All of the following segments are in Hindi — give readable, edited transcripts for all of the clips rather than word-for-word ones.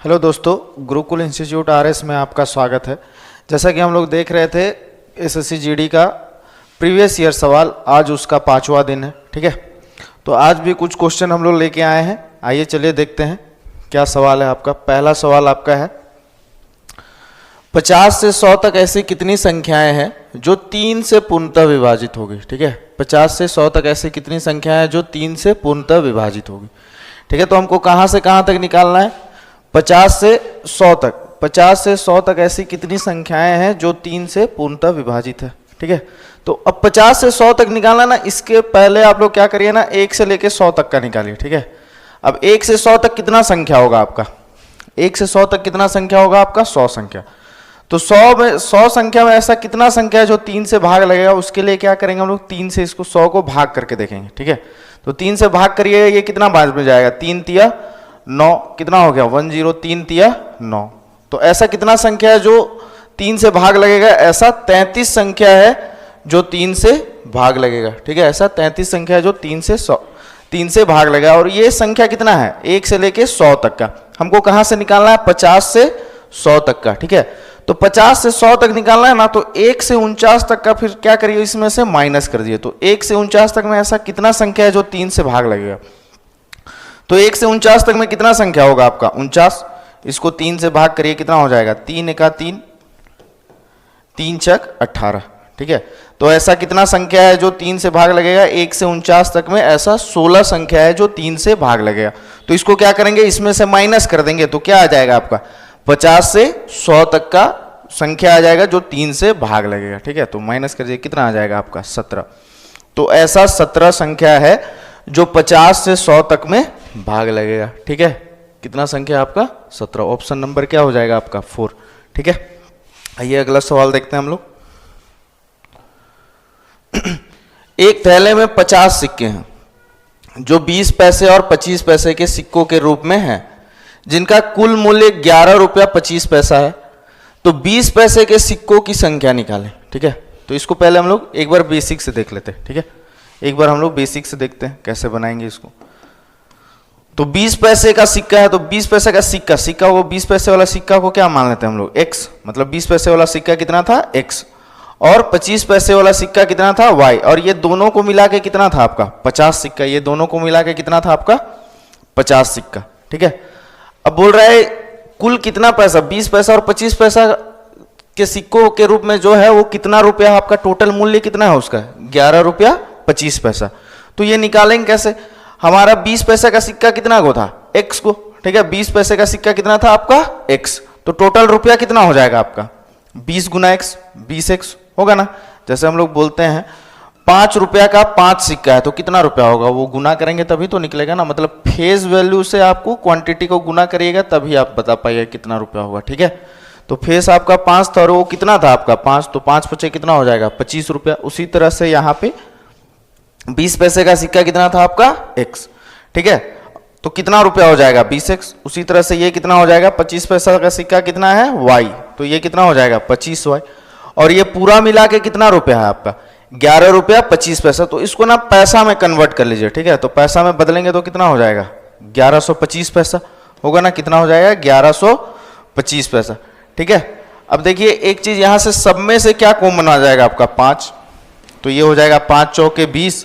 हेलो दोस्तों, गुरुकुल इंस्टीट्यूट आरएस में आपका स्वागत है। जैसा कि हम लोग देख रहे थे एसएससी जीडी का प्रीवियस ईयर सवाल, आज उसका 5वां दिन है। ठीक है, तो आज भी कुछ क्वेश्चन हम लोग लेके आए हैं। आइए चलिए देखते हैं क्या सवाल है आपका। पहला सवाल आपका है 50 से 100 तक ऐसी कितनी संख्याएं हैं जो 3 से पूर्णतः विभाजित होगी। ठीक है, 50 से 100 तक ऐसी कितनी संख्याएं हैं जो 3 से पूर्णतः विभाजित होगी। ठीक है, तो हमको कहां से कहां तक निकालना है? 50 से 100 तक। 50 से 100 तक ऐसी कितनी संख्याएं हैं जो 3 से पूर्णतः विभाजित है। ठीक है, तो अब 50 से 100 तक निकालना ना, इसके पहले आप लोग क्या करिए ना, 1 से लेके 100 तक का निकालिए। ठीक है, अब 1 से 100 तक कितना संख्या होगा आपका? 1 से 100 तक कितना संख्या होगा आपका? 100 संख्या। तो 100 संख्या में ऐसा कितना संख्या है जो 3 से भाग लगेगा? उसके लिए क्या करेंगे हम लोग, 3 से इसको 100 को भाग करके देखेंगे। ठीक है, तो 3 से भाग करिए, ये कितना बाद में जाएगा? 3 तिया 9, कितना हो गया? 10, 3 तिया 9। तो ऐसा कितना संख्या है जो 3 से भाग लगेगा? ऐसा 33 संख्या है जो 3 से भाग लगेगा। ठीक है, ऐसा 33 संख्या है जो 3 से भाग लगेगा। और ये संख्या कितना है? 1 से लेके 100 तक का। हमको कहां से निकालना है? 50 से 100 तक का। ठीक है, तो 50 से 100 तक निकालना है ना, तो 1 से 49 तक का फिर क्या करिए, इसमें से माइनस कर दिए। तो 1 से 49 तक में ऐसा कितना संख्या है जो 3 से भाग लगेगा? तो 1 से 49 तक में कितना संख्या होगा आपका? 49। इसको 3 से भाग करिए, कितना हो जाएगा? 3 एका 3, 3 छक 18। ठीक है, तो ऐसा कितना संख्या है जो 3 से भाग लगेगा? 1 से 49 तक में ऐसा 16 संख्या है जो 3 से भाग लगेगा। तो इसको क्या करेंगे, इसमें से माइनस कर देंगे। तो क्या आ जाएगा आपका? 50 से 100 तक का संख्या आ जाएगा जो 3 से भाग लगेगा। ठीक है, तो माइनस कर दीजिए, कितना आ जाएगा आपका? 17। तो ऐसा 17 संख्या है जो 50 से 100 तक में भाग लगेगा। ठीक है, कितना संख्या आपका? 17। ऑप्शन नंबर क्या हो जाएगा आपका? 4। ठीक है, आइए अगला सवाल देखते हैं हम लोग। एक थैले में 50 सिक्के हैं जो 20 पैसे और 25 पैसे के सिक्कों के रूप में हैं, जिनका कुल मूल्य 11 रुपया 25 पैसा है। तो 20 पैसे के सिक्कों की संख्या निकालें। ठीक है, तो इसको पहले हम लोग एक बार बेसिक से देख लेते हैं। ठीक है, एक बार हम लोग बेसिक से देखते हैं कैसे बनाएंगे इसको। तो 20 पैसे का सिक्का है, तो 20 पैसे का सिक्का वो 20 पैसे वाला सिक्का को क्या मान लेते हैं हम लोग? x। मतलब 20 पैसे वाला सिक्का कितना था? x। और 25 पैसे वाला सिक्का कितना था? y। और ये दोनों को मिला के कितना था आपका? 50 सिक्का। ये दोनों को मिला के कितना था आपका? 50 सिक्का। ठीक है, अब बोल रहा है कुल कितना पैसा? 20 पैसा और 25 पैसा के सिक्कों के रूप में जो है वो कितना रुपया आपका? टोटल मूल्य कितना है उसका? 11 रुपया 25 पैसा। तो ये निकालेंगे कैसे? हमारा 20 पैसे का सिक्का कितना को था? x को। ठीक है, 20 पैसे का सिक्का कितना था आपका? x। तो टोटल रुपया कितना हो जाएगा आपका? 20 गुना x, 20x होगा ना। जैसे हम लोग बोलते हैं 5 रुपया का 5 सिक्का है, तो कितना रुपया होगा? वो गुना करेंगे तभी तो निकलेगा ना। मतलब फेस वैल्यू से आपको क्वांटिटी को गुना करिएगा तभी आप बता पाइए कितना रुपया होगा। ठीक है, तो फेस आपका 5 था और वो कितना था आपका? 5। तो 5 पचे कितना हो जाएगा? 25 रुपया। उसी तरह से यहाँ पे 20 पैसे का सिक्का कितना था आपका? x। ठीक है, तो कितना रुपया हो जाएगा? 20x। उसी तरह से ये कितना हो जाएगा? 25 पैसा का सिक्का कितना है? y। तो ये कितना हो जाएगा? 25y। और ये पूरा मिला के कितना रुपया है आपका? 11 रुपया 25 पैसा। तो इसको ना पैसा में कन्वर्ट कर लीजिए। ठीक है, तो पैसा में बदलेंगे तो कितना हो जाएगा? 1125 पैसा होगा ना। कितना हो जाएगा? 1125 पैसा। ठीक है, अब देखिए एक चीज यहां से सब में से क्या कॉमन आ जाएगा आपका? 5। तो ये हो जाएगा 5 चौके 20,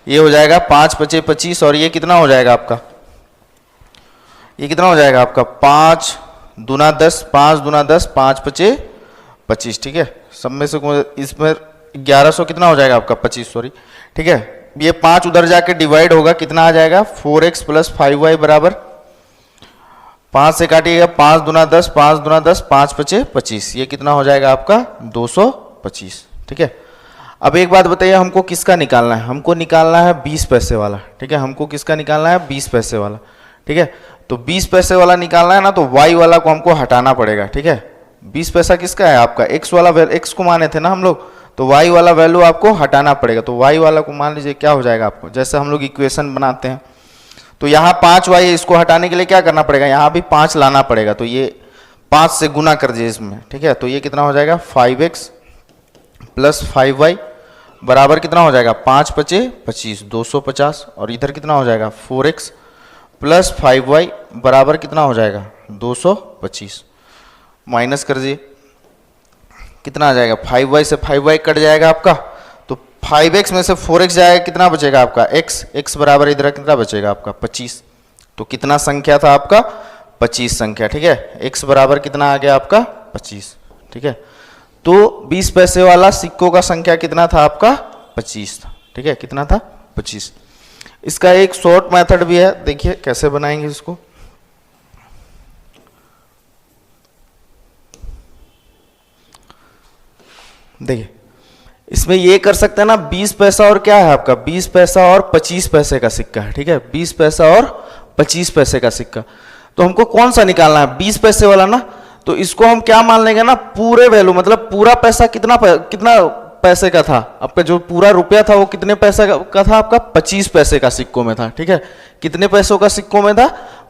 ये हो जाएगा 5 पचे 25। और ये कितना हो जाएगा आपका? ये कितना हो जाएगा आपका? 5 दूना 10, 5 दूना 10, 5 पचे 25। ठीक है, सब में से इसमें 1100 कितना हो जाएगा आपका? 25 सॉरी। ठीक है, ये 5 उधर जाके डिवाइड होगा, कितना आ जाएगा? 4x प्लस 5y बराबर 5 से काटिएगा 5 दूना 10, 5 दूना 10, 5 पचे 25। ये कितना हो जाएगा आपका? 225। ठीक है, अब एक बात बताइए, हमको किसका निकालना है? हमको निकालना है 20 पैसे वाला। ठीक है, हमको किसका निकालना है? 20 पैसे वाला। ठीक है, तो 20 पैसे वाला निकालना है ना, तो y वाला को हमको हटाना पड़ेगा। ठीक है, 20 पैसा किसका है आपका? x वाला, x को माने थे ना हम लोग, तो y वाला वैल्यू आपको हटाना पड़ेगा। तो y वाला को मान लीजिए क्या हो जाएगा आपको? जैसे हम लोग इक्वेशन बनाते हैं तो यहाँ 5y, इसको हटाने के लिए क्या करना पड़ेगा? यहाँ भी 5 लाना पड़ेगा। तो ये 5 से गुना कर दीजिए इसमें। ठीक है, तो ये कितना हो जाएगा? 5x प्लस 5y बराबर कितना हो जाएगा? 5 पचे 25, 250। और इधर कितना हो जाएगा? 4x प्लस 5y बराबर कितना हो जाएगा? 225 माइनस कर दीजिए, कितना आ जाएगा 5y से 5y कट जाएगा आपका, तो 5x में से 4x जाएगा, कितना बचेगा आपका x बराबर इधर कितना बचेगा आपका 25। तो कितना संख्या था आपका 25 संख्या, ठीक है। x बराबर कितना आ गया आपका 25, ठीक है। तो 20 पैसे वाला सिक्कों का संख्या कितना था आपका 25 था, ठीक है। कितना था 25। इसका एक शॉर्ट मेथड भी है, देखिए कैसे बनाएंगे इसको। देखिए इसमें ये कर सकते हैं ना, 20 पैसा और क्या है आपका 20 पैसा और 25 पैसे का सिक्का है, ठीक है। 20 पैसा और 25 पैसे का सिक्का, तो हमको कौन सा निकालना है 20 पैसे वाला ना, तो इसको हम क्या मान लेंगे ना पूरे वैल्यू, मतलब पूरा पैसा कितना पैसे का था आपका, जो पूरा रुपया था वो कितने पैसे का था आपका 25 पैसे का सिक्कों में था, ठीक है। कितने पैसों का सिक्कों में था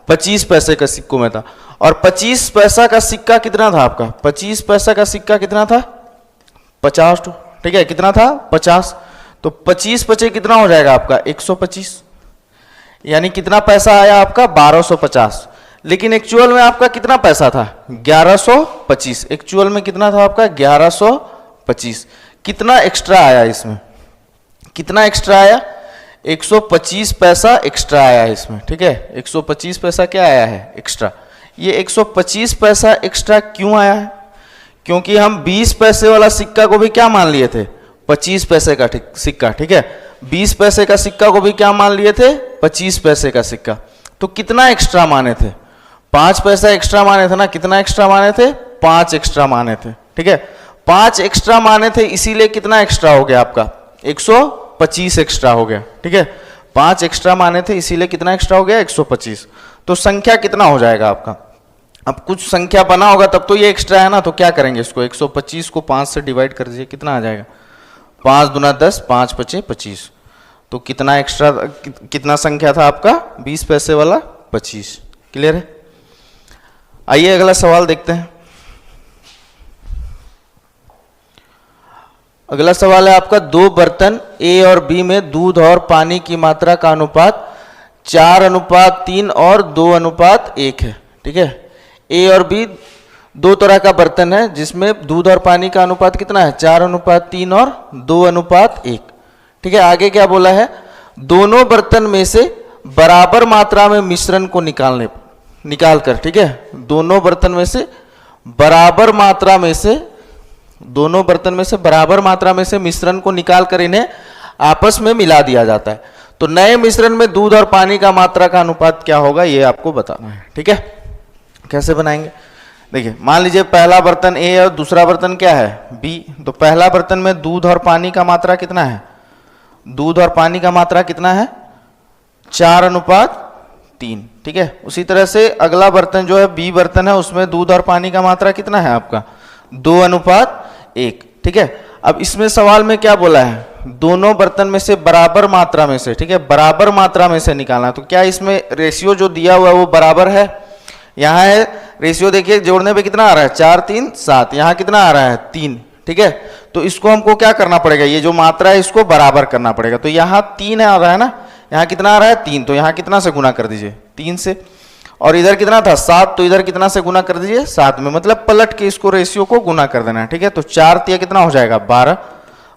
25 पैसे का सिक्कों में था। और 25 पैसा का सिक्का कितना था आपका 25 पैसा का सिक्का कितना था 50, ठीक है। कितना था 50, तो 25 पचे कितना हो जाएगा आपका 125, यानी कितना पैसा आया आपका 1250। लेकिन एक्चुअल में आपका कितना पैसा था 1125, एक्चुअल में कितना था आपका 1125। कितना एक्स्ट्रा आया इसमें, कितना एक्स्ट्रा आया 125 पैसा एक्स्ट्रा आया इसमें, ठीक है। 125 पैसा क्या आया है एक्स्ट्रा। ये 125 पैसा एक्स्ट्रा क्यों आया है, क्योंकि हम 20 पैसे वाला सिक्का को भी क्या मान लिए थे 25 पैसे का सिक्का, ठीक है। 20 पैसे का सिक्का को भी क्या मान लिए थे 25 पैसे का सिक्का। तो कितना एक्स्ट्रा माने थे 5 पैसा एक्स्ट्रा माने थे ना, कितना एक्स्ट्रा माने थे 5 एक्स्ट्रा माने थे, ठीक है। 5 एक्स्ट्रा माने थे, इसीलिए कितना एक्स्ट्रा हो गया आपका 125 एक्स्ट्रा हो गया, ठीक है। 5 एक्स्ट्रा माने थे, इसीलिए कितना एक्स्ट्रा हो गया 125। तो संख्या कितना हो जाएगा आपका, अब कुछ संख्या बना होगा तब तो ये एक्स्ट्रा है ना, तो क्या करेंगे इसको 125 को 5 से डिवाइड कर दीजिए, कितना आ जाएगा 5 दूना 10, 5 पचे 25। तो कितना एक्स्ट्रा, कितना संख्या था आपका 20 पैसे वाला 25। क्लियर है। आइए अगला सवाल देखते हैं। अगला सवाल है आपका, 2 बर्तन ए और बी में दूध और पानी की मात्रा का अनुपात 4:3 और 2:1 है, ठीक है। ए और बी दो तरह का बर्तन है जिसमें दूध और पानी का अनुपात कितना है 4:3 और 2:1, ठीक है। आगे क्या बोला है, दोनों बर्तन में से बराबर मात्रा में मिश्रण को निकाल कर, ठीक है। दोनों बर्तन में से बराबर मात्रा में से, दोनों बर्तन में से बराबर मात्रा में से मिश्रण को निकाल कर इन्हें आपस में मिला दिया जाता है। तो नए मिश्रण में दूध और पानी का मात्रा का अनुपात क्या होगा ये आपको बताना है, ठीक है। कैसे बनाएंगे, देखिए मान लीजिए पहला बर्तन ए और दूसरा बर्तन क्या है बी। तो पहला बर्तन में दूध और पानी का मात्रा कितना है, दूध और पानी का मात्रा कितना है 4:3, ठीक है। उसी तरह से अगला बर्तन जो है बी बर्तन है, उसमें दूध और पानी का मात्रा कितना है आपका 2:1, ठीक है। अब इसमें सवाल में क्या बोला है, दोनों बर्तन में से बराबर मात्रा में से, ठीक है, बराबर मात्रा में से निकालना। तो क्या इसमें रेशियो जो दिया हुआ है वो बराबर है, यहाँ है रेशियो, देखिए जोड़ने पे कितना आ रहा है 4 3 7, यहाँ कितना आ रहा है 3, ठीक है। तो इसको हमको क्या करना पड़ेगा, ये जो मात्रा है इसको बराबर करना पड़ेगा। तो यहाँ 3 आ रहा है ना, यहाँ कितना आ रहा है 3, तो यहाँ कितना से गुना कर दीजिए 3 से। और इधर कितना था 7, तो इधर कितना से गुना कर दीजिए 7 में, मतलब पलट के इसको रेशियो को गुना कर देना है, ठीक है। तो 4 तिया कितना हो जाएगा 12,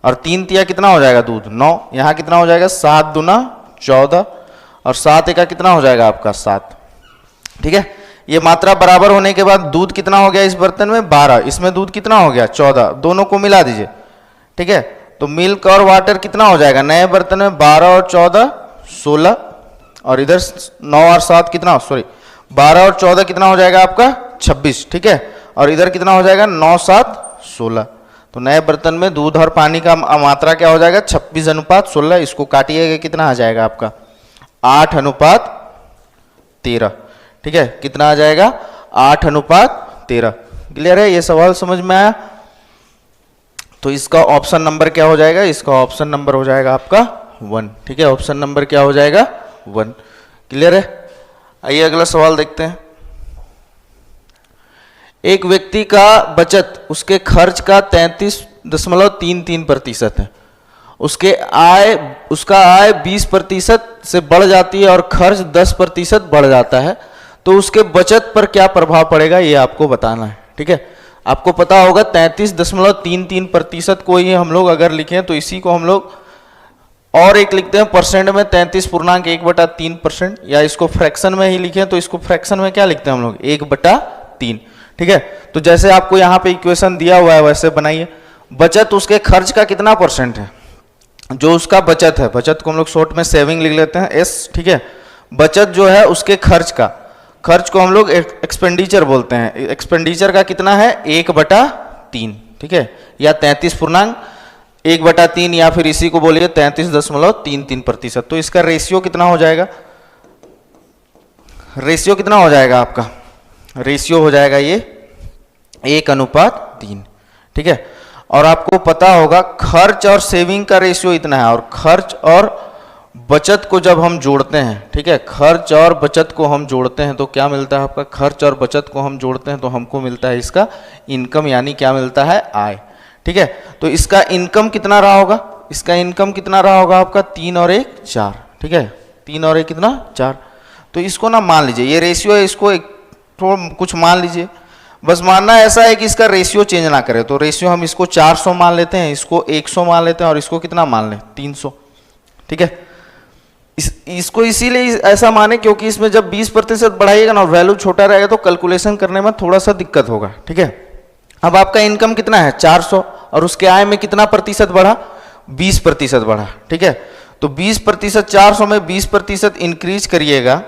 और 3 तिया कितना हो जाएगा दूध 9, यहाँ कितना हो जाएगा 7 दूना 14, और 7 एका कितना हो जाएगा आपका 7, ठीक है। ये मात्रा बराबर होने के बाद दूध कितना हो गया इस बर्तन में 12, इसमें दूध कितना हो गया 14, दोनों को मिला दीजिए, ठीक है। तो मिल्क और वाटर कितना हो जाएगा नए बर्तन में 12 और 14 16, और इधर 9 और 7 कितना, सॉरी 12 और 14 कितना हो जाएगा आपका 26, ठीक है। और इधर कितना हो जाएगा 9 7 16। तो नए बर्तन में दूध और पानी का मात्रा क्या हो जाएगा 26:16। इसको काटिएगा कितना आ जाएगा आपका 8:13, ठीक है। कितना आ जाएगा 8:13। क्लियर है, ये सवाल समझ में आया। तो इसका ऑप्शन नंबर क्या हो जाएगा, इसका ऑप्शन नंबर हो जाएगा आपका 1, ठीक है। ऑप्शन नंबर क्या हो जाएगा 1। क्लियर है। आइए अगला सवाल देखते हैं। एक व्यक्ति का बचत उसके खर्च का 33.33% है, उसका आय 20% से बढ़ जाती है और खर्च 10% बढ़ जाता है। तो उसके बचत पर क्या प्रभाव पड़ेगा ये आपको बताना है। ठीक है, आपको पता होगा 33.33% को ही हम लोग अगर लिखें तो इसी को हम लोग और एक लिखते हैं परसेंट में 33.1/3%, या इसको फ्रैक्शन में ही लिखें तो इसको फ्रैक्शन में क्या लिखते हैं हम लोग 1/3। ठीक है, तो जैसे आपको यहाँ पे इक्वेशन दिया हुआ है वैसे बनाइए। बचत उसके खर्च का कितना परसेंट है, जो उसका बचत है, बचत को हम लोग शॉर्ट में सेविंग लिख लेते हैं एस। ठीक है, बचत जो है उसके खर्च का, खर्च को हम लोग एक्सपेंडिचर बोलते हैं, एक्सपेंडिचर का कितना है 1/3। ठीक है, या 33.1/3, या फिर इसी को बोलिए 33.33%। तो इसका रेशियो कितना हो जाएगा, रेशियो कितना हो जाएगा आपका, रेशियो हो जाएगा ये 1:3। ठीक है, और आपको पता होगा खर्च और सेविंग का रेशियो इतना है, और खर्च और बचत को जब हम जोड़ते हैं, ठीक है, खर्च और बचत को हम जोड़ते हैं तो क्या मिलता है आपका, खर्च और बचत को हम जोड़ते हैं तो हमको मिलता है इसका इनकम, यानी क्या मिलता है आय। ठीक है, तो इसका इनकम कितना रहा होगा, इसका इनकम कितना रहा होगा आपका 3 और 1 4। ठीक है, 3 और 1 कितना 4। तो इसको ना मान लीजिए, ये रेशियो है, इसको एक थोड़ा कुछ मान लीजिए, बस मानना ऐसा है कि इसका रेशियो चेंज ना करे। तो रेशियो हम इसको 400 मान लेते हैं, इसको 100 मान लेते हैं, और इसको कितना मान लें 300। ठीक है, इसको इसीलिए ऐसा माने क्योंकि इसमें जब 20% बढ़ाइएगा ना, वैल्यू छोटा रहेगा तो कैलकुलेशन करने में थोड़ा सा दिक्कत होगा। ठीक है, अब आपका इनकम कितना है 400, और उसके आय में कितना प्रतिशत बढ़ा 20% बढ़ा। ठीक है, तो 20%, 400 में 20% इंक्रीज करिएगा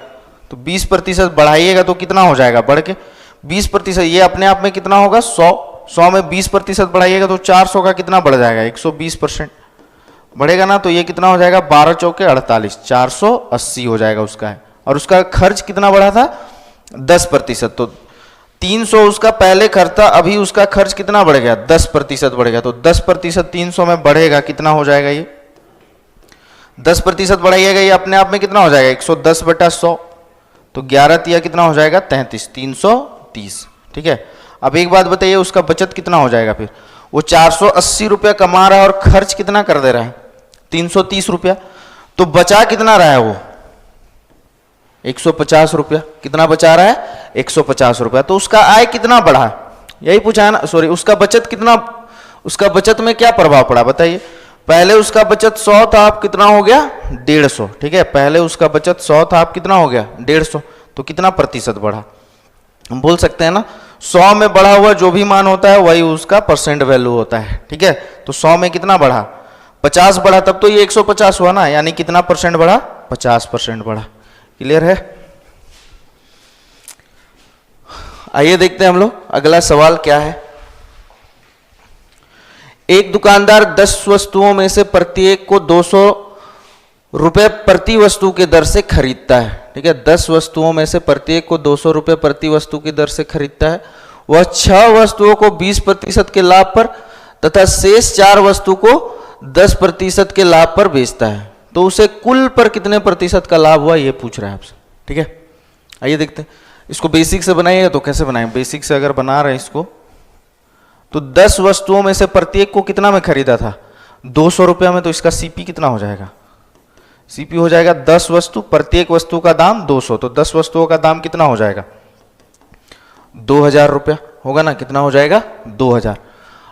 तो 20% बढ़ाइएगा तो कितना हो जाएगा बढ़ के 20%, ये अपने आप में कितना होगा 100 में 20% बढ़ाइएगा तो 400 का कितना बढ़ जाएगा 120% बढ़ेगा ना, तो ये कितना हो जाएगा 12 चौके 48, 480 हो जाएगा उसका है। और उसका खर्च कितना बढ़ा था 10%, तो 300 उसका पहले खर्च था, अभी उसका खर्च कितना बढ़ गया 10% बढ़ गया, तो 10% 300 में बढ़ेगा कितना हो जाएगा ये 10% बढ़ाइएगा, ये अपने आप में कितना हो जाएगा 110/100, तो 11 तिया कितना हो जाएगा 33, 330। ठीक है, अब एक बात बताइए उसका बचत कितना हो जाएगा, फिर वो 480 रुपया कमा रहा है और खर्च कितना कर दे रहा है 330 रुपया, तो बचा कितना रहा है वो 150 रुपया, कितना बचा रहा है 150 रुपया। तो उसका आय कितना बढ़ा, यही पूछा है ना, सॉरी उसका बचत कितना, उसका बचत में क्या प्रभाव पड़ा बताइए। पहले उसका बचत 100 था, अब कितना हो गया 150। ठीक है, पहले उसका बचत 100 था, अब कितना हो गया 150, तो कितना प्रतिशत बढ़ा, हम बोल सकते हैं ना 100 में बढ़ा हुआ जो भी मान होता है वही उसका परसेंट वैल्यू होता है। ठीक है, तो 100 में कितना बढ़ा 50 बढ़ा, तब तो ये 150 हुआ ना, यानी कितना परसेंट बढ़ा 50% बढ़ा। क्लियर है, आइए देखते हैं हम लोग अगला सवाल क्या है। एक दुकानदार 10 वस्तुओं में से प्रत्येक को 200 रुपए प्रति वस्तु के दर से खरीदता है। ठीक है, 10 वस्तुओं में से प्रत्येक को 200 रुपए प्रति वस्तु की दर से खरीदता है। वह 6 वस्तुओं को 20% के लाभ पर तथा शेष 4 वस्तु को 10% के लाभ पर बेचता है, तो उसे कुल पर कितने प्रतिशत का लाभ हुआ ये पूछ रहा है आपसे। ठीक है, आइए देखते हैं इसको बेसिक से बनाइएगा तो कैसे बनाएं। बेसिक से अगर बना रहे हैं इसको, तो 10 वस्तुओं में से प्रत्येक को कितना में खरीदा था 200 रुपया में, तो इसका सीपी कितना हो जाएगा, सीपी हो जाएगा 10 वस्तु, प्रत्येक वस्तु का दाम 200, तो 10 वस्तुओं का दाम कितना हो जाएगा 2000 रुपया होगा ना, कितना हो जाएगा 2000,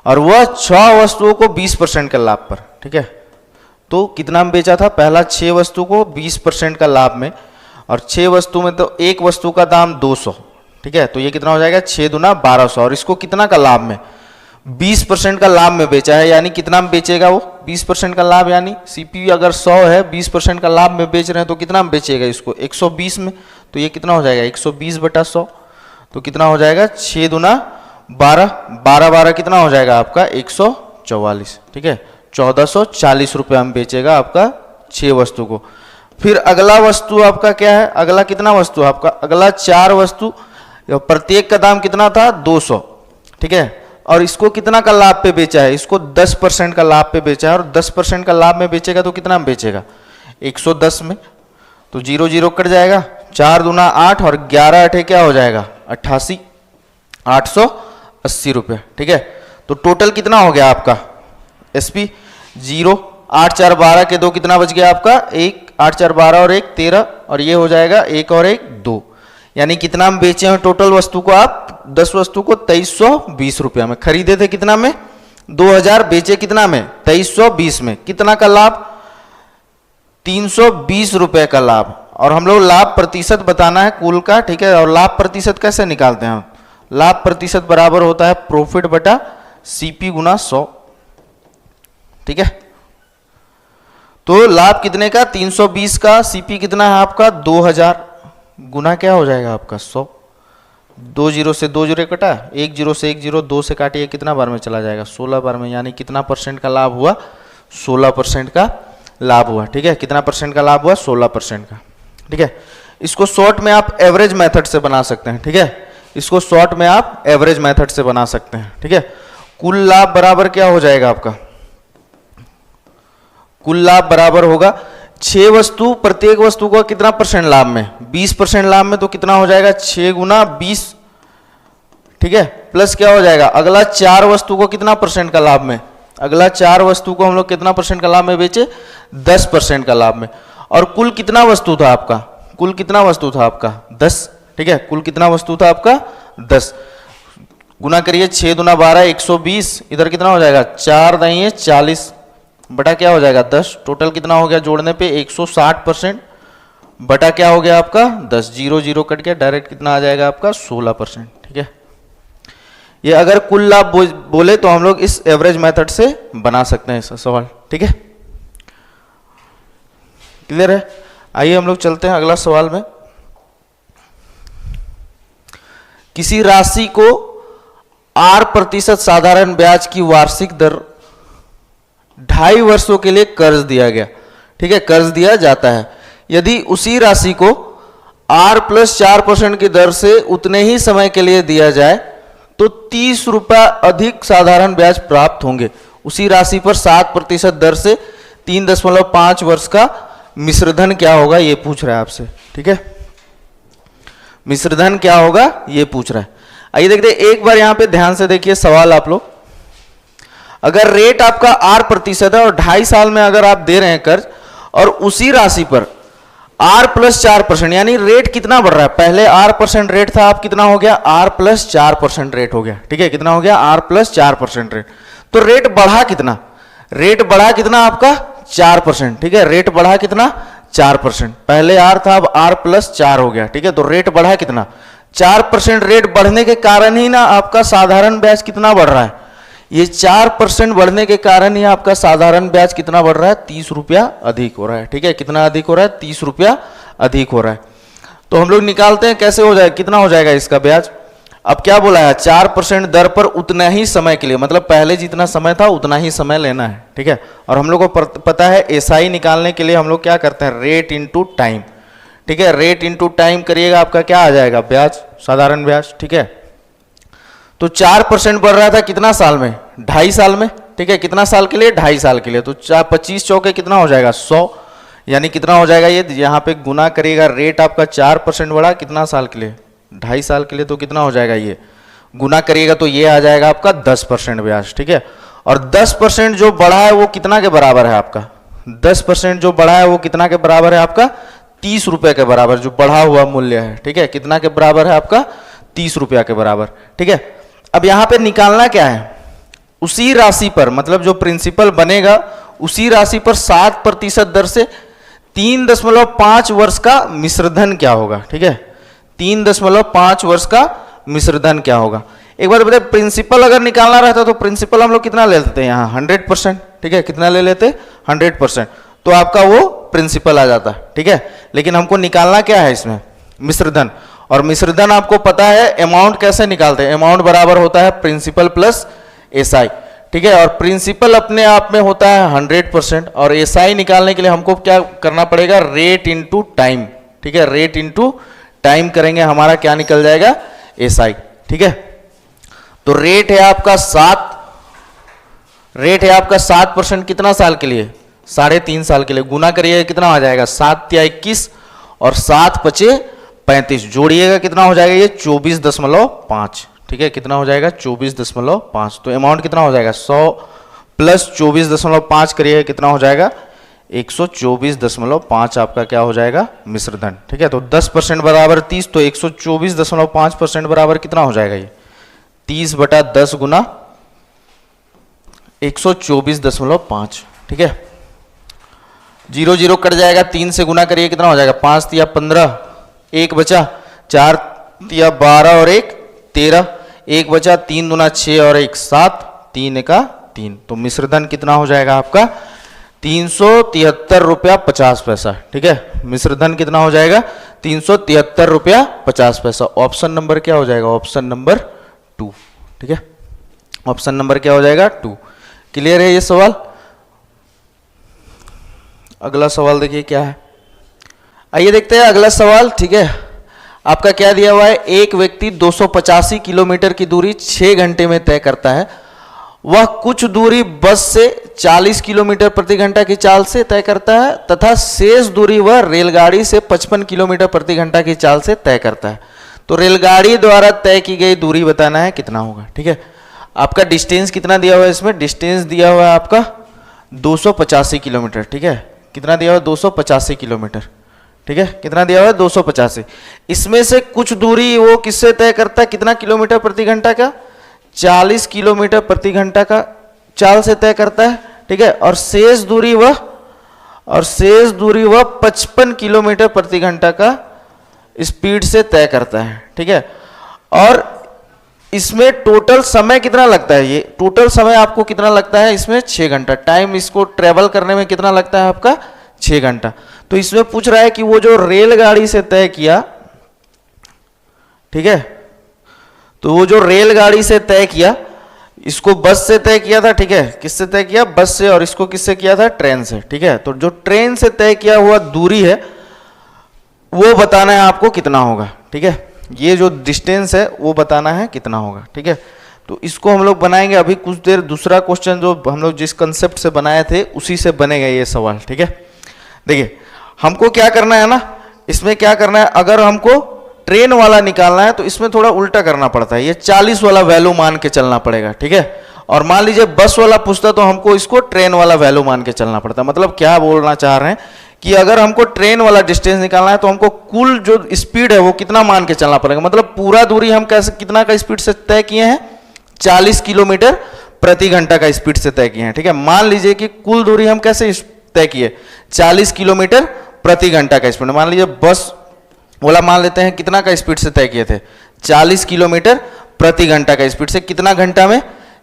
और वह 6 वस्तुओं को 20% के लाभ पर। ठीक है, तो कितना में बेचा था, पहला 6 वस्तु को 20% का लाभ में, और 6 वस्तु में तो एक वस्तु का दाम 200। ठीक है, तो ये कितना हो जाएगा 6 दूना 1200, और इसको कितना का लाभ में 20% का लाभ में बेचा है, यानी कितना में बेचेगा वो 20% का लाभ, यानी सीपी अगर 100 है 20% का लाभ में बेच रहे हैं तो कितना में बेचेगा इसको 120 में, तो ये कितना हो जाएगा 120/100, तो कितना हो जाएगा 6 दूना 12, 12 कितना हो जाएगा आपका 144। ठीक है, 1440 रुपया में बेचेगा आपका 6 वस्तु को। फिर अगला वस्तु आपका क्या है, अगला कितना वस्तु आपका, अगला 4 वस्तु, प्रत्येक का दाम कितना था 200। ठीक है, और इसको कितना का लाभ पे बेचा है, इसको 10% का लाभ पे बेचा है, और 10% का लाभ में बेचेगा तो कितना में बेचेगा 110 में, तो 0 0 कट जाएगा, 4 दूना 8 और 11 8 क्या हो जाएगा 88, 880 रुपये। ठीक है, तो टोटल कितना हो गया आपका एसपी 0, 8 4 12 के 2 कितना बच गया आपका 1, 8 4 12 और 1 13, और ये हो जाएगा 1 और 1 2, यानी कितना हम बेचे हैं टोटल वस्तु को, आप 10 वस्तु को 2320 रुपया में खरीदे थे, कितना में 2000, बेचे कितना में 2320 में, कितना का लाभ 320 रुपए का लाभ। और हम लोग लाभ प्रतिशत बताना है कुल का, ठीक है। और लाभ प्रतिशत कैसे निकालते हैं हम, लाभ प्रतिशत बराबर होता है प्रॉफिट बटा सीपी गुना 100, ठीक है। तो लाभ कितने का 320 का, सीपी कितना है आपका 2000, गुना क्या हो जाएगा आपका 100, 2 जीरो से 2 जीरो कटा, 1 जीरो से 1 जीरो, 2 से काटिए कितना बार में चला जाएगा 16 बार में, यानी कितना परसेंट का लाभ हुआ 16% का लाभ हुआ, ठीक है। कितना परसेंट का लाभ हुआ 16% का, ठीक है। इसको शॉर्ट में आप एवरेज मेथड से बना सकते हैं, ठीक है। इसको शॉर्ट में आप एवरेज मेथड से बना सकते हैं, ठीक है। कुल लाभ बराबर क्या हो जाएगा आपका, कुल लाभ बराबर होगा 6 वस्तु, प्रत्येक वस्तु को कितना परसेंट लाभ में 20% लाभ में, तो कितना हो जाएगा 6 गुना 20, ठीक है। प्लस क्या हो जाएगा अगला 4 वस्तु को कितना परसेंट का लाभ में, अगला 4 वस्तु को हम लोग कितना परसेंट का लाभ में बेचे 10% का लाभ में। और कुल कितना वस्तु था आपका, कुल कितना वस्तु था आपका 10, ठीक है। कुल कितना वस्तु था आपका 10, गुना करिए 6 दूना 12 120, इधर कितना हो जाएगा 4 दाइए 40 बटा क्या हो जाएगा 10, टोटल कितना हो गया जोड़ने पे 160% बटा क्या हो गया आपका 10, 0 0 कट गया, डायरेक्ट कितना आ जाएगा आपका 16%, ठीक है। ये अगर कुल लाभ बोले तो हम लोग इस एवरेज मेथड से बना सकते हैं ऐसा सवाल, ठीक है। क्लियर है। आइए हम लोग चलते हैं अगला सवाल में। किसी राशि को 8% साधारण ब्याज की वार्षिक दर 2.5 वर्षों के लिए कर्ज दिया गया, ठीक है, कर्ज दिया जाता है। यदि उसी राशि को R + 4% की दर से उतने ही समय के लिए दिया जाए तो 30 रुपया अधिक साधारण ब्याज प्राप्त होंगे। उसी राशि पर 7% दर से 3.5 वर्ष का मिश्रधन क्या होगा, ये पूछ रहा है आपसे, ठीक है। मिश्रधन क्या होगा ये पूछ रहा है। आइए देखते हैं एक बार यहां पे ध्यान से देखिए सवाल आप लोग। अगर रेट आपका 8% है और 2.5 साल में अगर आप दे रहे हैं कर्ज और उसी राशि पर R + 4%, यानी रेट कितना बढ़ रहा है, पहले R% रेट था, अब कितना हो गया R + 4% रेट हो गया, ठीक है। कितना हो गया R + 4% रेट, तो रेट बढ़ा कितना, रेट बढ़ा कितना आपका 4%, ठीक है। रेट बढ़ा कितना 4%, पहले R था अब R + 4 हो गया, ठीक है। तो रेट बढ़ा कितना 4%, रेट बढ़ने के कारण ही ना आपका साधारण ब्याज कितना बढ़ रहा है, ये 4% बढ़ने के कारण ही आपका साधारण ब्याज कितना बढ़ रहा है 30 रुपया अधिक हो रहा है, ठीक है। कितना अधिक हो रहा है 30 रुपया अधिक हो रहा है। तो हम लोग निकालते हैं कैसे हो जाएगा, कितना हो जाएगा इसका ब्याज। अब क्या बोला है 4% दर पर उतना ही समय के लिए, मतलब पहले जितना समय था उतना ही समय लेना है, ठीक है। और हम लोग को पता है एसआई निकालने के लिए हम लोग क्या करते हैं रेट इंटू टाइम, ठीक है। रेट इंटू टाइम करिएगा आपका क्या आ जाएगा ब्याज, साधारण ब्याज, ठीक है। तो 4% बढ़ रहा था कितना साल में 2.5 साल में, ठीक है। कितना साल के लिए 2.5 साल के लिए, तो 25 चौके कितना हो जाएगा 100, यानी कितना हो जाएगा ये यहाँ पे गुना करिएगा, रेट आपका 4% बढ़ा कितना साल के लिए 2.5 साल के लिए, तो कितना हो जाएगा ये गुना करिएगा तो ये आ जाएगा आपका 10% ब्याज, ठीक है। और 10% जो बढ़ा है वो कितना के बराबर है आपका, 10% जो बढ़ा है वो कितना के बराबर है आपका 30 रुपए के बराबर, जो बढ़ा हुआ मूल्य है, ठीक है। कितना के बराबर है आपका 30 रुपया के बराबर, ठीक है। अब यहां पे निकालना क्या है, उसी राशि पर, मतलब जो प्रिंसिपल बनेगा उसी राशि पर 7% दर से 3.5 वर्ष का मिश्रधन क्या होगा, ठीक है। 3.5 वर्ष का मिश्रधन क्या होगा। एक बार बताइए प्रिंसिपल अगर निकालना रहता तो प्रिंसिपल हम लोग कितना ले लेते हैं यहाँ 100%, ठीक है। कितना ले लेते 100%, तो आपका वो प्रिंसिपल आ जाता, ठीक है। लेकिन हमको निकालना क्या है इसमें मिश्रधन, और मिश्रधन आपको पता है अमाउंट कैसे निकालते हैं, अमाउंट बराबर होता है प्रिंसिपल प्लस एसआई, ठीक है। और प्रिंसिपल अपने आप में होता है 100% और एसआई निकालने के लिए हमको क्या करना पड़ेगा रेट इंटू टाइम, ठीक है। रेट इंटू टाइम करेंगे हमारा क्या निकल जाएगा एसआई, ठीक है। तो रेट है आपका 7% कितना साल के लिए 3.5 साल के लिए, गुना करिएगा कितना आ जाएगा 7 या 21 और 7 × 35 जोड़िएगा कितना हो जाएगा ये 24.5, ठीक है। कितना हो जाएगा 24.5, तो अमाउंट कितना हो जाएगा 100 + 24.5 करिएगा कितना हो जाएगा 124.5 आपका क्या हो जाएगा, मिश्र धन। ठीक है, तो 10% बराबर 30, तो 124.5% बराबर कितना हो जाएगा, ये 30/10 गुना 124.5। ठीक है, 0 0 कट जाएगा, 3 से गुना करिए कितना हो जाएगा, 5 तिया 15, 1 बचा, 4 तिया 12 और 1 13, 1 बचा, 3 दूना 6 और 1 7, 3 एका 3। तो मिश्र धन कितना हो जाएगा आपका, 373 रुपया 50 पैसा। ठीक है, मिश्र धन कितना हो जाएगा, 373 रुपया 50 पैसा। ऑप्शन नंबर क्या हो जाएगा, ऑप्शन नंबर 2। ठीक है, ऑप्शन नंबर क्या हो जाएगा, 2। क्लियर है ये सवाल। अगला सवाल देखिए क्या है, आइए देखते हैं अगला सवाल। ठीक है, आपका क्या दिया हुआ है, एक व्यक्ति 285 किलोमीटर की दूरी 6 घंटे में तय करता है। वह कुछ दूरी बस से 40 किलोमीटर प्रति घंटा की चाल से तय करता है तथा शेष दूरी वह रेलगाड़ी से 55 किलोमीटर प्रति घंटा की चाल से तय करता है। तो रेलगाड़ी द्वारा तय की गई दूरी बताना है कितना होगा। ठीक है, आपका डिस्टेंस कितना दिया हुआ है, इसमें डिस्टेंस दिया हुआ है आपका 285 किलोमीटर। ठीक है, कितना दिया हुआ है, 285 किलोमीटर। ठीक है, कितना दिया हुआ है, 285। इसमें से कुछ दूरी वो किससे तय करता है, कितना किलोमीटर प्रति घंटा का, 40 किलोमीटर प्रति घंटा का चाल से तय करता है। ठीक है, और शेष दूरी वह 55 किलोमीटर प्रति घंटा का स्पीड से तय करता है। ठीक है, और इसमें टोटल समय कितना लगता है, ये टोटल समय आपको कितना लगता है, इसमें 6 घंटा टाइम, इसको ट्रेवल करने में कितना लगता है आपका, 6 घंटा। तो इसमें पूछ रहा है कि वो जो रेलगाड़ी से तय किया, ठीक है, तो वो जो रेलगाड़ी से तय किया, इसको बस से तय किया था। ठीक है, किससे तय किया, बस से, और इसको किससे किया था, ट्रेन से। ठीक है, तो जो ट्रेन से तय किया हुआ दूरी है वो बताना है आपको कितना होगा। ठीक है, ये जो डिस्टेंस है वो बताना है कितना होगा। ठीक है, तो इसको हम लोग बनाएंगे अभी कुछ देर। दूसरा क्वेश्चन जो हम लोग जिस कंसेप्ट से बनाए थे उसी से बनेगा ये सवाल। ठीक है, देखिए हमको क्या करना है ना, इसमें क्या करना है, अगर हमको ट्रेन वाला निकालना है तो इसमें थोड़ा उल्टा करना पड़ता है, ये 40 वाला वैल्यू मान के चलना पड़ेगा। ठीक है, और मान लीजिए बस वाला पूछता तो हमको इसको ट्रेन वाला वैल्यू मान के चलना पड़ता है। मतलब क्या बोलना चाह रहे हैं कि अगर हमको ट्रेन वाला डिस्टेंस निकालना है तो हमको कुल जो स्पीड है वो कितना मान के चलना पड़ेगा। मतलब पूरा दूरी हम कैसे कितना का स्पीड से तय किए हैं, 40 किलोमीटर प्रति घंटा का स्पीड से तय किए हैं। ठीक है, मान लीजिए कि कुल दूरी हम कैसे तय किए, 40 किलोमीटर प्रति घंटा का स्पीड। मान लीजिए बस वाला मान लेते हैं कितना का स्पीड से तय किए थे, 40 किलोमीटर प्रति घंटा का स्पीड से, कितना घंटा में,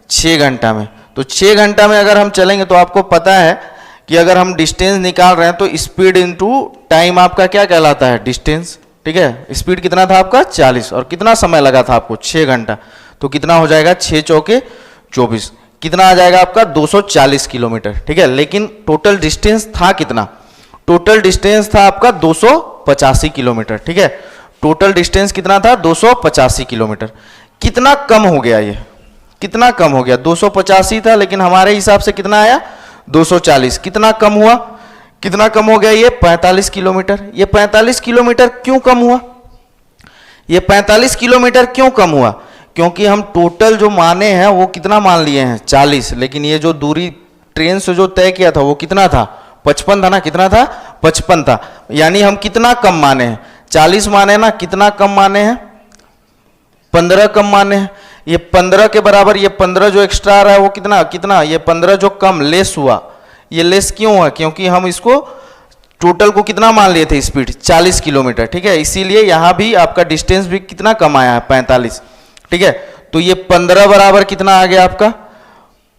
6 घंटा में। तो 6 घंटा में अगर हम चलेंगे तो आपको पता है कि अगर हम डिस्टेंस निकाल रहे हैं तो स्पीड इनटू टाइम आपका क्या कहलाता है, डिस्टेंस। ठीक है, स्पीड कितना था आपका 40, और कितना समय लगा था आपको, 6 घंटा। तो कितना हो जाएगा, 6 चौके 24, कितना आ जाएगा आपका 240 किलोमीटर। ठीक है, लेकिन टोटल डिस्टेंस था कितना, टोटल डिस्टेंस था आपका 285 किलोमीटर। ठीक है, टोटल डिस्टेंस कितना था, 285 किलोमीटर। कितना कम हो गया, ये कितना कम हो गया, 285 था लेकिन हमारे हिसाब से कितना आया, 240। कितना कम हुआ, कितना कम हो गया, ये 45 किलोमीटर। ये 45 किलोमीटर क्यों कम हुआ, ये 45 किलोमीटर क्यों कम हुआ, क्योंकि हम टोटल जो माने हैं वो कितना मान लिए हैं, 40, लेकिन ये जो दूरी ट्रेन से जो तय किया था वो कितना था, 55 था ना, कितना था, 55 था। यानी हम कितना कम माने हैं, 40 माने ना, कितना कम माने हैं, 15 कम माने हैं। ये 15 के बराबर, ये 15 जो एक्स्ट्रा आ रहा है वो कितना कितना, ये 15 जो कम लेस हुआ, ये लेस क्यों हुआ, क्योंकि हम इसको टोटल को कितना मान लिए थे, स्पीड 40 किलोमीटर। ठीक है, इसीलिए यहां भी आपका डिस्टेंस भी कितना कम आया है, 45। ठीक है, तो ये 15 बराबर कितना आ गया आपका,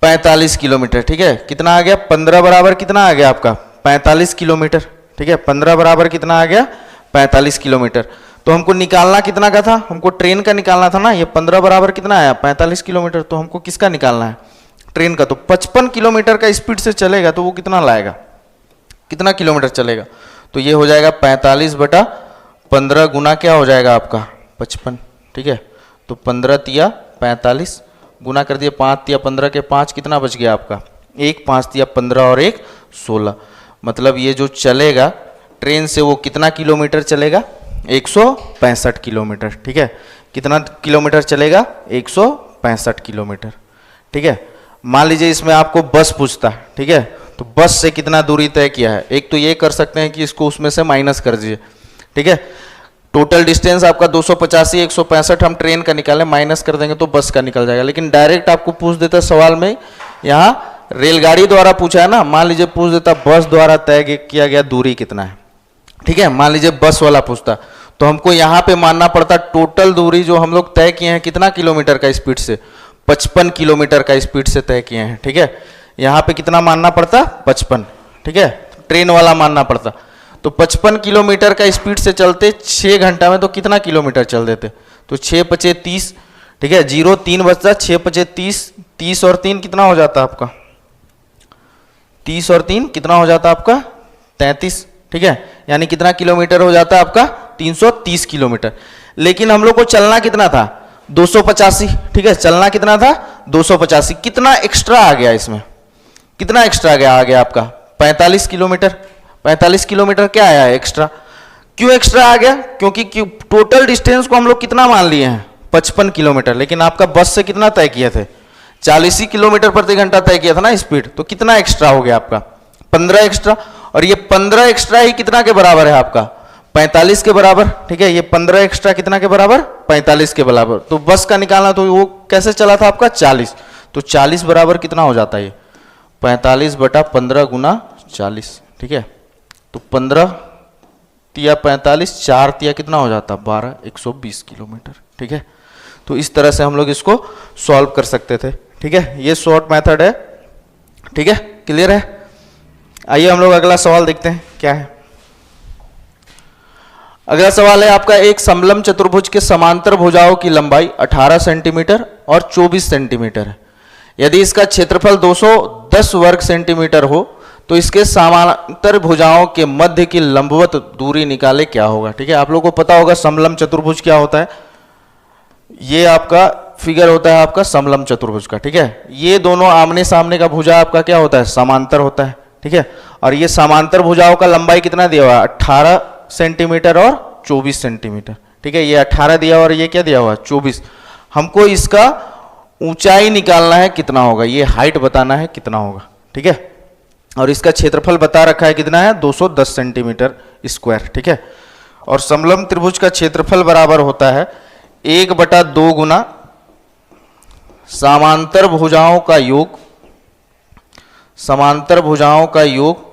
45 किलोमीटर। ठीक है, कितना आ गया, 15 बराबर कितना आ गया आपका, 45 किलोमीटर। ठीक है, 15 बराबर कितना आ गया, 45 किलोमीटर। तो हमको निकालना कितना का था, हमको ट्रेन का निकालना था ना, ये 15 बराबर कितना आया, 45 किलोमीटर। तो हमको किसका निकालना है, ट्रेन का। तो 55 किलोमीटर का स्पीड से चलेगा तो वो कितना लाएगा, कितना किलोमीटर चलेगा, तो ये हो जाएगा 45/15 गुना क्या हो जाएगा आपका, 55। ठीक है, तो 15 तिया 45 गुना कर दिया, 5 तिया 15 के 5, कितना बच गया आपका, 1, 5 तिया 15 और 1 16। मतलब ये जो चलेगा ट्रेन से वो कितना किलोमीटर चलेगा, 165 किलोमीटर। ठीक है, कितना किलोमीटर चलेगा, 165 किलोमीटर। ठीक है, मान लीजिए इसमें आपको बस पूछता, ठीक है, तो बस से कितना दूरी तय किया है। एक तो ये कर सकते हैं कि इसको उसमें से माइनस कर दीजिए, ठीक है। टोटल डिस्टेंस आपका 285, 165 हम ट्रेन का निकालें, माइनस कर देंगे तो बस का निकल जाएगा। लेकिन डायरेक्ट आपको पूछ देता सवाल में, यहाँ रेलगाड़ी द्वारा पूछा है ना, मान लीजिए पूछ देता बस द्वारा तय किया गया दूरी कितना है, ठीक है। मान लीजिए बस वाला पूछता तो हमको यहाँ पे मानना पड़ता टोटल दूरी जो हम लोग तय किए हैं कितना किलोमीटर का स्पीड से, 55 किलोमीटर का स्पीड से तय किए हैं, ठीक है। यहाँ पे कितना मानना पड़ता, 55, ठीक है, ट्रेन वाला मानना पड़ता। तो 55 किलोमीटर का स्पीड से चलते 6 घंटा में तो कितना किलोमीटर चल देते, तो 6 पचे 30, ठीक है, 0 3 बचता, 6 पचे 30, 30 और 3 कितना हो जाता आपका, 30 और 3 कितना हो जाता आपका 33, ठीक है। यानी कितना किलोमीटर हो जाता है आपका 330 किलोमीटर। लेकिन हम लोग को चलना कितना था 285, ठीक है, चलना कितना था 285। कितना एक्स्ट्रा आ गया इसमें, कितना एक्स्ट्रा आ गया आपका 45 किलोमीटर। 45 किलोमीटर क्या आया है एक्स्ट्रा, क्यों एक्स्ट्रा आ गया, क्योंकि टोटल डिस्टेंस को हम लोग कितना मान लिए हैं 55 किलोमीटर, लेकिन आपका बस से कितना तय किए थे 40 किलोमीटर प्रति घंटा तय किया था ना स्पीड, तो कितना एक्स्ट्रा हो गया आपका 15 एक्स्ट्रा। और ये 15 एक्स्ट्रा ही कितना के बराबर है आपका 45 के बराबर, ठीक है। ये 15 एक्स्ट्रा कितना के बराबर 45 के बराबर। तो बस का निकालना तो वो कैसे चला था आपका 40, तो 40 बराबर कितना हो जाता है ये 45 बटा 15 गुना 40, ठीक है। तो 15 तिया 45, 4 तिया कितना हो जाता 12, 120 किलोमीटर, ठीक है। तो इस तरह से हम लोग इसको सॉल्व कर सकते थे, ठीक है। ये शॉर्ट मेथड है, ठीक है, क्लियर है। आइए हम लोग अगला सवाल देखते हैं क्या है। अगला सवाल है आपका, एक समलंब चतुर्भुज के समांतर भुजाओं की लंबाई 18 सेंटीमीटर और 24 सेंटीमीटर है। यदि इसका क्षेत्रफल 210 वर्ग सेंटीमीटर हो तो इसके समांतर भुजाओं के मध्य की लंबवत दूरी निकाले क्या होगा, ठीक है। आप लोगों को पता होगा समलंब चतुर्भुज क्या होता है, ये आपका फिगर होता है आपका समलंब चतुर्भुज का, ठीक है। ये दोनों आमने सामने का भुजा आपका क्या होता है समांतर होता है, ठीक है। और ये समांतर भुजाओं का लंबाई कितना दिया हुआ है 18 सेंटीमीटर और 24 सेंटीमीटर, ठीक है। ये 18 दिया हुआ और ये क्या दिया हुआ 24। हमको इसका ऊंचाई निकालना है कितना होगा, ये हाइट बताना है कितना होगा, ठीक है। और इसका क्षेत्रफल बता रखा है कितना है 210 सेंटीमीटर स्क्वायर, ठीक है। और समलंब त्रिभुज का क्षेत्रफल बराबर होता है 1/2 गुना समांतर भुजाओं का योग, समांतर भुजाओं का योग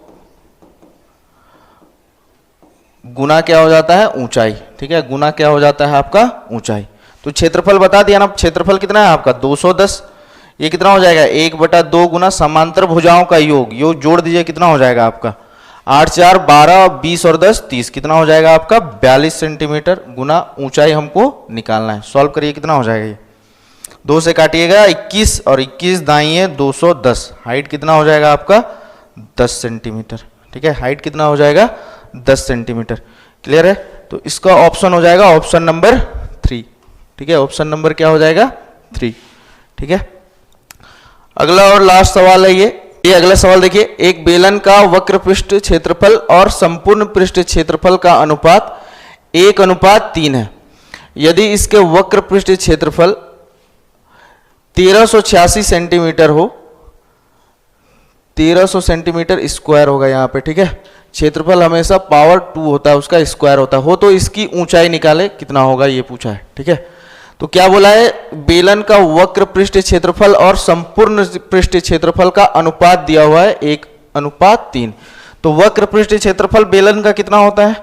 गुना क्या हो जाता है ऊंचाई, ठीक है, गुना क्या हो जाता है आपका ऊंचाई। तो क्षेत्रफल बता दिया ना, क्षेत्रफल कितना है आपका 210, ये कितना हो जाएगा 1/2 गुना समांतर भुजाओं का योग, योग जोड़ दीजिए कितना हो जाएगा आपका 8 4 12 20 और 10 30, कितना हो जाएगा आपका 42 सेंटीमीटर गुना ऊंचाई हमको निकालना है। सॉल्व करिए कितना हो जाएगा, ये 2 से काटिएगा 21 और 21 दाइए 210, हाइट कितना हो जाएगा आपका 10 सेंटीमीटर, ठीक है। हाइट कितना हो जाएगा 10 सेंटीमीटर, क्लियर है। तो इसका ऑप्शन हो जाएगा ऑप्शन नंबर 3, ठीक है। ऑप्शन नंबर क्या हो जाएगा 3, ठीक है। अगला और लास्ट सवाल है ये अगला सवाल देखिए, एक बेलन का वक्र पृष्ठ क्षेत्रफल और संपूर्ण पृष्ठ क्षेत्रफल का अनुपात 1:3 है। यदि इसके वक्र पृष्ठ क्षेत्रफल 1386 सेंटीमीटर हो, 1300 सेंटीमीटर स्क्वायर होगा यहाँ पे, ठीक है। क्षेत्रफल हमेशा पावर 2 होता है, उसका स्क्वायर होता हो, तो इसकी ऊंचाई निकाले कितना होगा ये पूछा है, ठीक है। तो क्या बोला है, बेलन का वक्र पृष्ठ क्षेत्रफल और संपूर्ण पृष्ठ क्षेत्रफल का अनुपात दिया हुआ है 1:3। तो वक्र पृष्ठ क्षेत्रफल बेलन का कितना होता है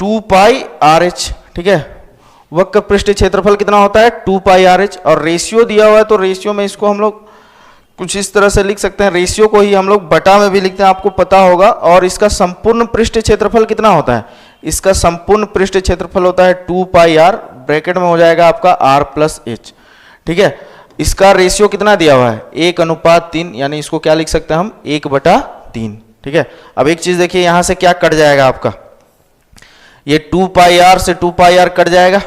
2πRh, ठीक है। वक्र पृष्ठ क्षेत्रफल कितना होता है 2πRh, और रेशियो दिया हुआ है तो रेशियो में इसको हम लोग कुछ इस तरह से लिख सकते हैं, रेशियो को ही हम लोग बटा में भी लिखते हैं, आपको पता होगा। और इसका संपूर्ण पृष्ठ क्षेत्रफल कितना होता है, इसका संपूर्ण पृष्ठ क्षेत्रफल होता है 2πr, ब्रैकेट में हो जाएगा आपका r+h, ठीक है। इसका रेशियो कितना दिया हुआ है 1:3, यानी इसको क्या लिख सकते हैं हम 1/3, ठीक है। अब एक चीज देखिए, यहां से क्या कट जाएगा आपका, ये 2πr से 2πr कट जाएगा,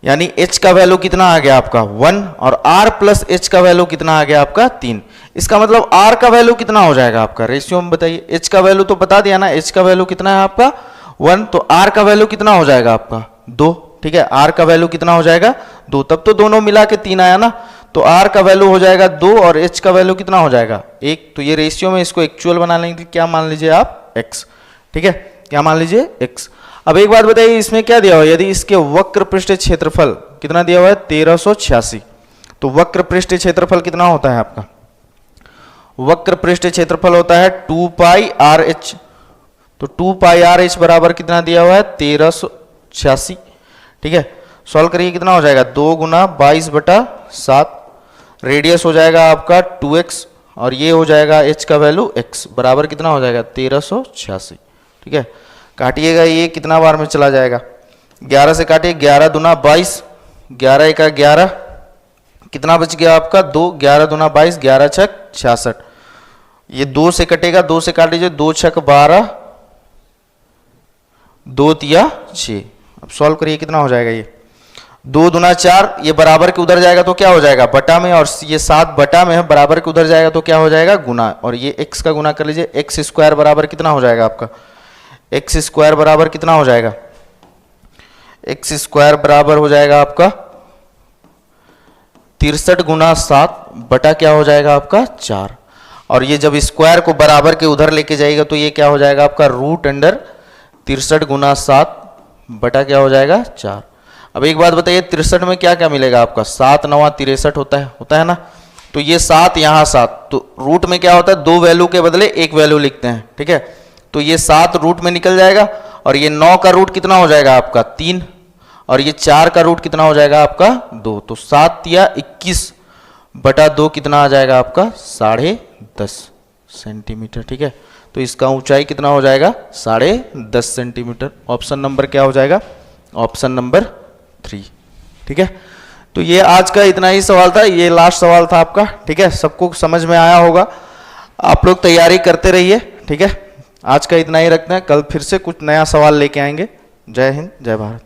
यानी h का वैल्यू कितना आ गया आपका 1, और r+h का वैल्यू कितना आ गया आपका 3। इसका मतलब r का वैल्यू कितना हो जाएगा आपका, रेशियो में बताइए। h का वैल्यू तो बता दिया ना, h का वैल्यू कितना है आपका 1, तो r का वैल्यू कितना हो जाएगा आपका 2, ठीक है। r का वैल्यू कितना हो जाएगा 2, तब तो दोनों मिला के 3 आया ना, तो r का वैल्यू हो जाएगा 2 और h का वैल्यू कितना हो जाएगा 1। तो ये रेशियो में इसको एक्चुअल बना लेंगे, क्या मान लीजिए आप x, ठीक है, क्या मान लीजिए x। अब एक बात बताइए, इसमें क्या दिया हुआ है, यदि इसके वक्र पृष्ठ क्षेत्रफल कितना दिया हुआ है 1386, तो वक्र पृष्ठ क्षेत्रफल कितना होता है आपका, वक्र पृष्ठ क्षेत्रफल होता है 2 पाई आर एच। तो 2 पाई आर एच बराबर कितना दिया हुआ है 1386, ठीक है। सॉल्व करिए कितना हो जाएगा 2 गुना 22/7, रेडियस हो जाएगा आपका 2x और ये हो जाएगा h का वैल्यू x बराबर कितना हो जाएगा 1386, ठीक है। काटिएगा, ये कितना बार में चला जाएगा 11 से काटिए, 11 दूना 22, 11 एका 11, कितना बच गया आपका 2, 11 दूना 22, 11 छक 66, ये 2 से कटेगा, 2 से काट लीजिए, 2 छक 12, 2 तिया 6। अब सॉल्व करिए कितना हो जाएगा, ये 2 दूना 4, ये बराबर के उधर जाएगा तो क्या हो जाएगा बटा में, और ये 7 बटा में है, बराबर के उधर जाएगा तो क्या हो जाएगा गुना, और ये x का गुना कर लीजिए, x स्क्वायर बराबर कितना हो जाएगा आपका, x स्क्वायर बराबर कितना हो जाएगा, x स्क्वायर बराबर हो जाएगा आपका 63 गुना 7 बटा क्या हो जाएगा आपका 4, और ये जब स्क्वायर को बराबर के उधर लेके जाएगा तो ये क्या हो जाएगा आपका रूट अंडर 63 गुना 7 बटा क्या हो जाएगा 4। अब एक बात बताइए, 63 में क्या क्या मिलेगा आपका, 7 9 63 होता है ना, तो ये 7 यहाँ 7, तो रूट में क्या होता है 2 वैल्यू के बदले 1 वैल्यू लिखते हैं, ठीक है। तो ये 7 रूट में निकल जाएगा, और ये 9 का रूट कितना हो जाएगा आपका 3, और ये 4 का रूट कितना हो जाएगा आपका 2, तो 7 या 21 बटा 2 कितना आ जाएगा आपका 10.5 सेंटीमीटर, ठीक है। तो इसका ऊंचाई कितना हो जाएगा 10.5 सेंटीमीटर। ऑप्शन नंबर क्या हो जाएगा, ऑप्शन नंबर 3, ठीक है। तो ये आज का इतना ही सवाल था, ये लास्ट सवाल था आपका, ठीक है। सबको समझ में आया होगा, आप लोग तैयारी करते रहिए, ठीक है। आज का इतना ही रखते हैं, कल फिर से कुछ नया सवाल लेके आएंगे। जय हिंद, जय भारत।